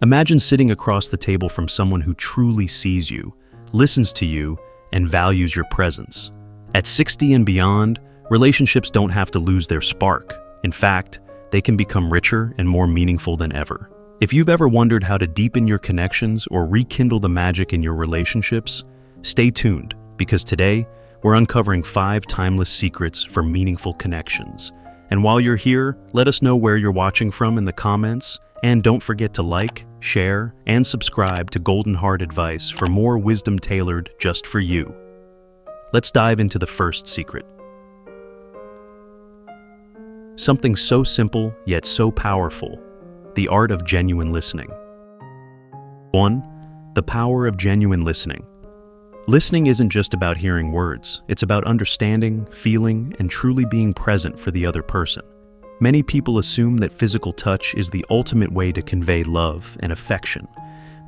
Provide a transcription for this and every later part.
Imagine sitting across the table from someone who truly sees you, listens to you, and values your presence. At 60 and beyond, relationships don't have to lose their spark. In fact, they can become richer and more meaningful than ever. If you've ever wondered how to deepen your connections or rekindle the magic in your relationships, stay tuned, because today, we're uncovering 5 timeless secrets for meaningful connections. And while you're here, let us know where you're watching from in the comments, and don't forget to like, share, and subscribe to Golden Heart Advice for more wisdom tailored just for you. Let's dive into the first secret. Something so simple yet so powerful: the art of genuine listening. 1. The power of genuine listening. Listening isn't just about hearing words, it's about understanding, feeling, and truly being present for the other person. Many people assume that physical touch is the ultimate way to convey love and affection.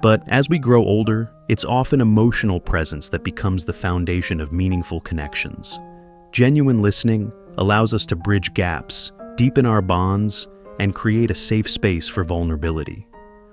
But as we grow older, it's often emotional presence that becomes the foundation of meaningful connections. Genuine listening allows us to bridge gaps, deepen our bonds, and create a safe space for vulnerability.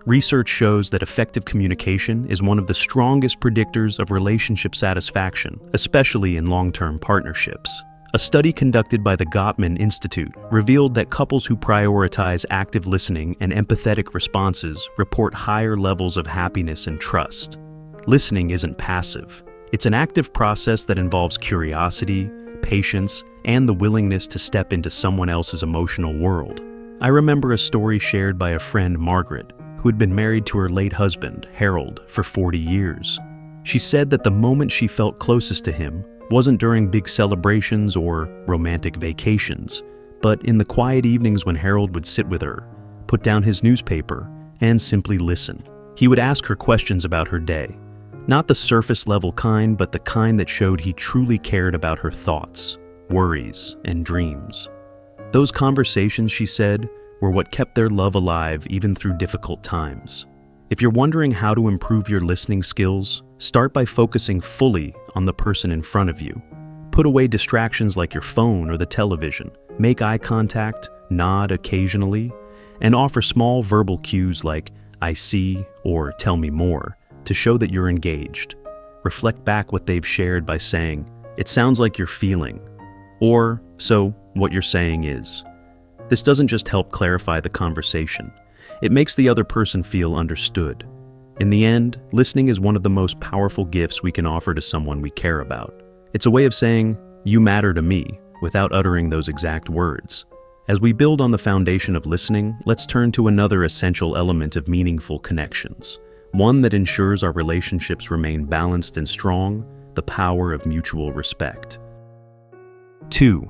Research shows that effective communication is one of the strongest predictors of relationship satisfaction, especially in long-term partnerships. A study conducted by the Gottman Institute revealed that couples who prioritize active listening and empathetic responses report higher levels of happiness and trust. Listening isn't passive. It's an active process that involves curiosity, patience, and the willingness to step into someone else's emotional world. I remember a story shared by a friend, Margaret, who had been married to her late husband, Harold, for 40 years. She said that the moment she felt closest to him wasn't during big celebrations or romantic vacations, but in the quiet evenings when Harold would sit with her, put down his newspaper, and simply listen. He would ask her questions about her day. Not the surface-level kind, but the kind that showed he truly cared about her thoughts, worries, and dreams. Those conversations, she said, were what kept their love alive even through difficult times. If you're wondering how to improve your listening skills, start by focusing fully on the person in front of you. Put away distractions like your phone or the television. Make eye contact, nod occasionally, and offer small verbal cues like "I see" or "tell me more" to show that you're engaged. Reflect back what they've shared by saying, "It sounds like you're feeling," or "So, what you're saying is." This doesn't just help clarify the conversation. It makes the other person feel understood. In the end, listening is one of the most powerful gifts we can offer to someone we care about. It's a way of saying, "You matter to me," without uttering those exact words. As we build on the foundation of listening, let's turn to another essential element of meaningful connections, one that ensures our relationships remain balanced and strong: the power of mutual respect. 2.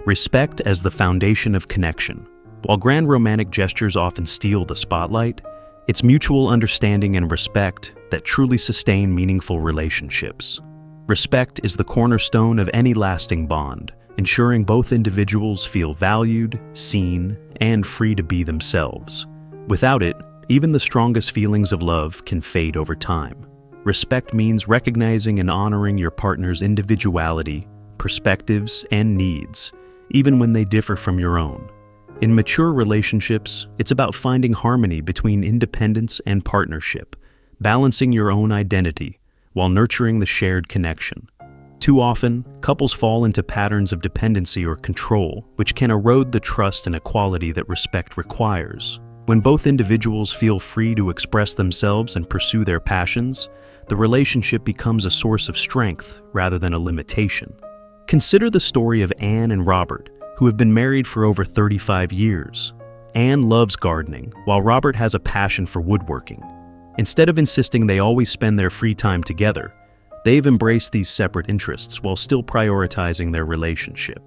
Respect as the foundation of connection. While grand romantic gestures often steal the spotlight, it's mutual understanding and respect that truly sustain meaningful relationships. Respect is the cornerstone of any lasting bond, ensuring both individuals feel valued, seen, and free to be themselves. Without it, even the strongest feelings of love can fade over time. Respect means recognizing and honoring your partner's individuality, perspectives, and needs, even when they differ from your own. In mature relationships, it's about finding harmony between independence and partnership, balancing your own identity while nurturing the shared connection. Too often, couples fall into patterns of dependency or control, which can erode the trust and equality that respect requires. When both individuals feel free to express themselves and pursue their passions, the relationship becomes a source of strength rather than a limitation. Consider the story of Anne and Robert, who have been married for over 35 years. Anne loves gardening, while Robert has a passion for woodworking. Instead of insisting they always spend their free time together, they've embraced these separate interests while still prioritizing their relationship.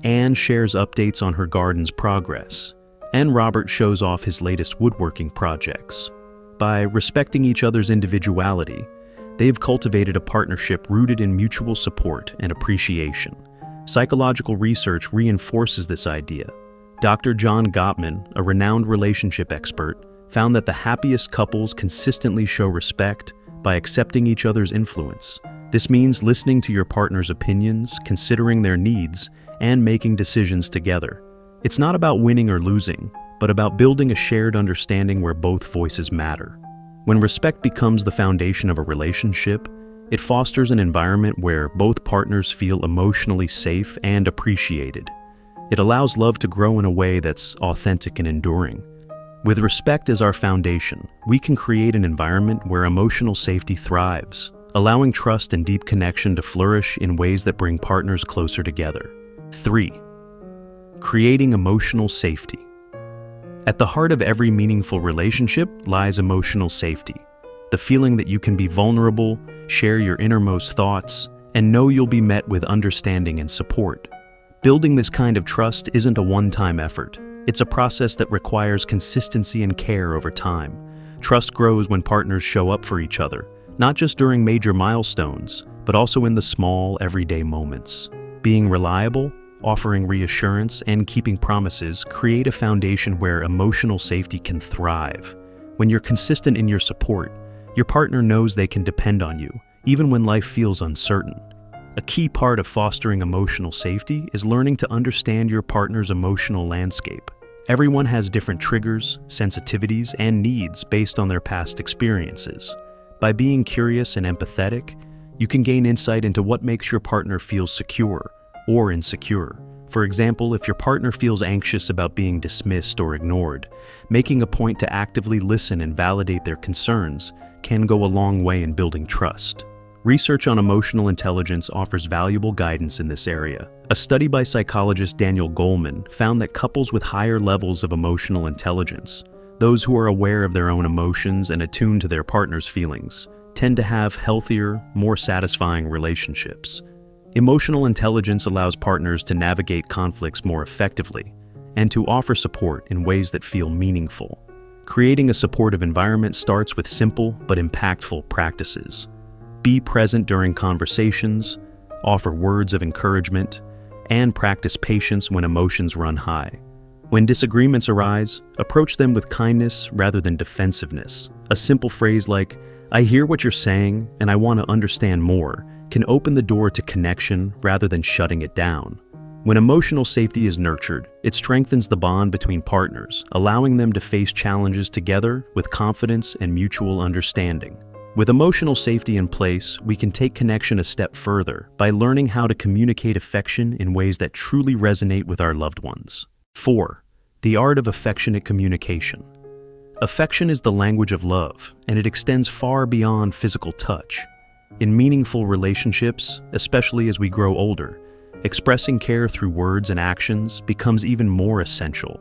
Anne shares updates on her garden's progress, and Robert shows off his latest woodworking projects. By respecting each other's individuality, they've cultivated a partnership rooted in mutual support and appreciation. Psychological research reinforces this idea. Dr. John Gottman, a renowned relationship expert, found that the happiest couples consistently show respect by accepting each other's influence. This means listening to your partner's opinions, considering their needs, and making decisions together. It's not about winning or losing, but but about building a shared understanding where both voices matter. When respect becomes the foundation of a relationship, it fosters an environment where both partners feel emotionally safe and appreciated. It allows love to grow in a way that's authentic and enduring. With respect as our foundation, we can create an environment where emotional safety thrives, allowing trust and deep connection to flourish in ways that bring partners closer together. 3. Creating emotional safety. At the heart of every meaningful relationship lies emotional safety, the feeling that you can be vulnerable, share your innermost thoughts, and know you'll be met with understanding and support. Building this kind of trust isn't a one-time effort. It's a process that requires consistency and care over time. Trust grows when partners show up for each other, not just during major milestones, but also in the small, everyday moments. Being reliable, offering reassurance, and keeping promises create a foundation where emotional safety can thrive. When you're consistent in your support, your partner knows they can depend on you, even when life feels uncertain. A key part of fostering emotional safety is learning to understand your partner's emotional landscape. Everyone has different triggers, sensitivities, and needs based on their past experiences. By being curious and empathetic, you can gain insight into what makes your partner feel secure or insecure. For example, if your partner feels anxious about being dismissed or ignored, making a point to actively listen and validate their concerns can go a long way in building trust. Research on emotional intelligence offers valuable guidance in this area. A study by psychologist Daniel Goleman found that couples with higher levels of emotional intelligence, those who are aware of their own emotions and attuned to their partner's feelings, tend to have healthier, more satisfying relationships. Emotional intelligence allows partners to navigate conflicts more effectively and to offer support in ways that feel meaningful. Creating a supportive environment starts with simple but impactful practices. Be present during conversations, offer words of encouragement, and practice patience when emotions run high. When disagreements arise, approach them with kindness rather than defensiveness. A simple phrase like, "I hear what you're saying and I want to understand more," can open the door to connection rather than shutting it down. When emotional safety is nurtured, it strengthens the bond between partners, allowing them to face challenges together with confidence and mutual understanding. With emotional safety in place, we can take connection a step further by learning how to communicate affection in ways that truly resonate with our loved ones. 4. The art of affectionate communication. Affection is the language of love, and it extends far beyond physical touch. In meaningful relationships, especially as we grow older, expressing care through words and actions becomes even more essential.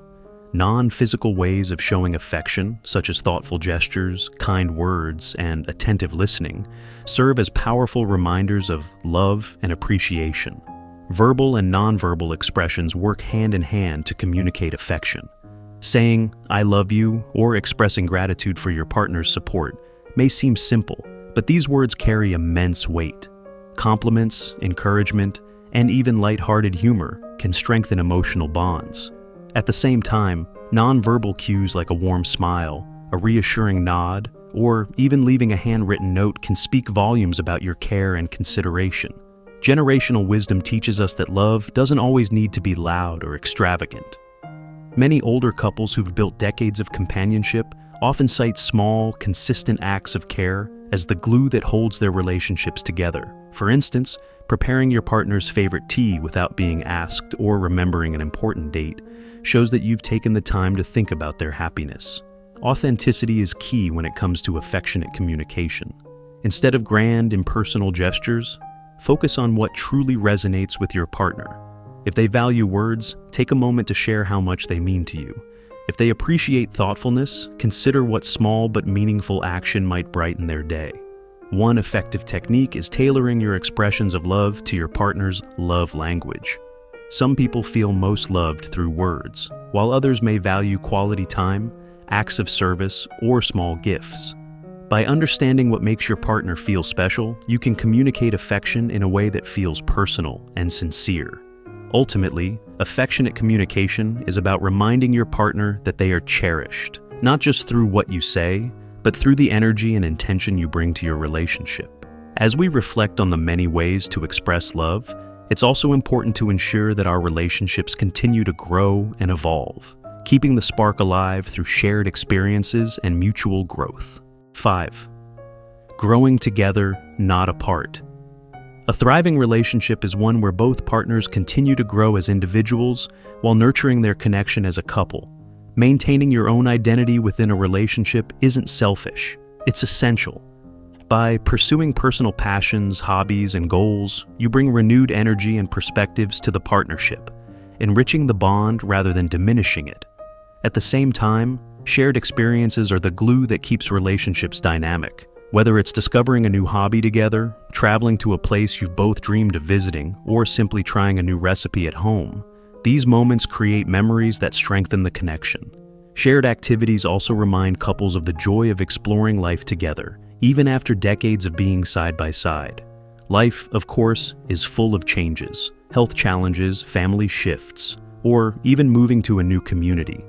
Non-physical ways of showing affection, such as thoughtful gestures, kind words, and attentive listening, serve as powerful reminders of love and appreciation. Verbal and nonverbal expressions work hand in hand to communicate affection. Saying, "I love you," or expressing gratitude for your partner's support may seem simple, but these words carry immense weight. Compliments, encouragement, and even lighthearted humor can strengthen emotional bonds. At the same time, nonverbal cues like a warm smile, a reassuring nod, or even leaving a handwritten note can speak volumes about your care and consideration. Generational wisdom teaches us that love doesn't always need to be loud or extravagant. Many older couples who've built decades of companionship often cite small, consistent acts of care as the glue that holds their relationships together. For instance, preparing your partner's favorite tea without being asked or remembering an important date shows that you've taken the time to think about their happiness. Authenticity is key when it comes to affectionate communication. Instead of grand, impersonal gestures, focus on what truly resonates with your partner. If they value words, take a moment to share how much they mean to you. If they appreciate thoughtfulness, consider what small but meaningful action might brighten their day. One effective technique is tailoring your expressions of love to your partner's love language. Some people feel most loved through words, while others may value quality time, acts of service, or small gifts. By understanding what makes your partner feel special, you can communicate affection in a way that feels personal and sincere. Ultimately, affectionate communication is about reminding your partner that they are cherished, not just through what you say, but through the energy and intention you bring to your relationship. As we reflect on the many ways to express love, it's also important to ensure that our relationships continue to grow and evolve. keeping the spark alive through shared experiences and mutual growth. 5. Growing together, not apart. A thriving relationship is one where both partners continue to grow as individuals while nurturing their connection as a couple. Maintaining your own identity within a relationship isn't selfish, it's essential. By pursuing personal passions, hobbies, and goals, you bring renewed energy and perspectives to the partnership, enriching the bond rather than diminishing it. At the same time, shared experiences are the glue that keeps relationships dynamic. Whether it's discovering a new hobby together, traveling to a place you've both dreamed of visiting, or simply trying a new recipe at home, these moments create memories that strengthen the connection. Shared activities also remind couples of the joy of exploring life together, even after decades of being side by side. Life, of course, is full of changes, health challenges, family shifts, or even moving to a new community.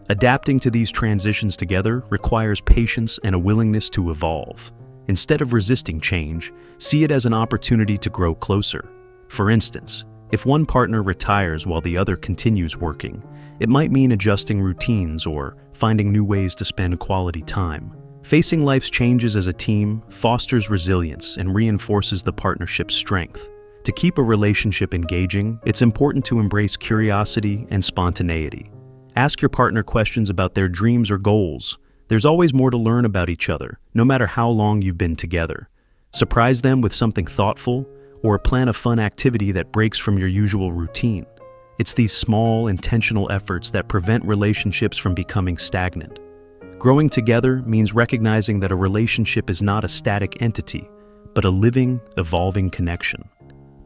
Adapting to these transitions together requires patience and a willingness to evolve. Instead of resisting change, see it as an opportunity to grow closer. For instance, if one partner retires while the other continues working, it might mean adjusting routines or finding new ways to spend quality time. Facing life's changes as a team fosters resilience and reinforces the partnership's strength. To keep a relationship engaging, it's important to embrace curiosity and spontaneity. Ask your partner questions about their dreams or goals. There's always more to learn about each other, no matter how long you've been together. Surprise them with something thoughtful, or plan a fun activity that breaks from your usual routine. It's these small, intentional efforts that prevent relationships from becoming stagnant. Growing together means recognizing that a relationship is not a static entity, but a living, evolving connection.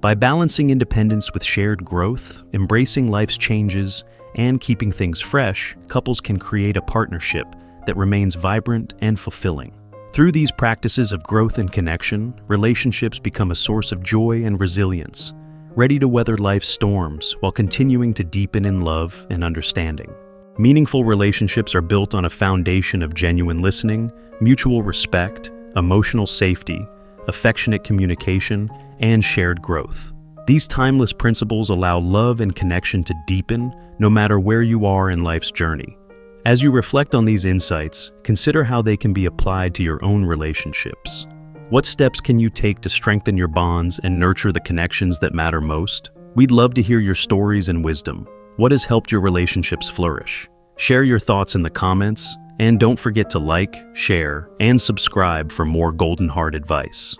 By balancing independence with shared growth, embracing life's changes, and keeping things fresh, couples can create a partnership that remains vibrant and fulfilling. Through these practices of growth and connection, relationships become a source of joy and resilience, ready to weather life's storms while continuing to deepen in love and understanding. Meaningful relationships are built on a foundation of genuine listening, mutual respect, emotional safety, affectionate communication, and shared growth. These timeless principles allow love and connection to deepen no matter where you are in life's journey. As you reflect on these insights, consider how they can be applied to your own relationships. What steps can you take to strengthen your bonds and nurture the connections that matter most? We'd love to hear your stories and wisdom. What has helped your relationships flourish? Share your thoughts in the comments, and don't forget to like, share, and subscribe for more golden heart advice.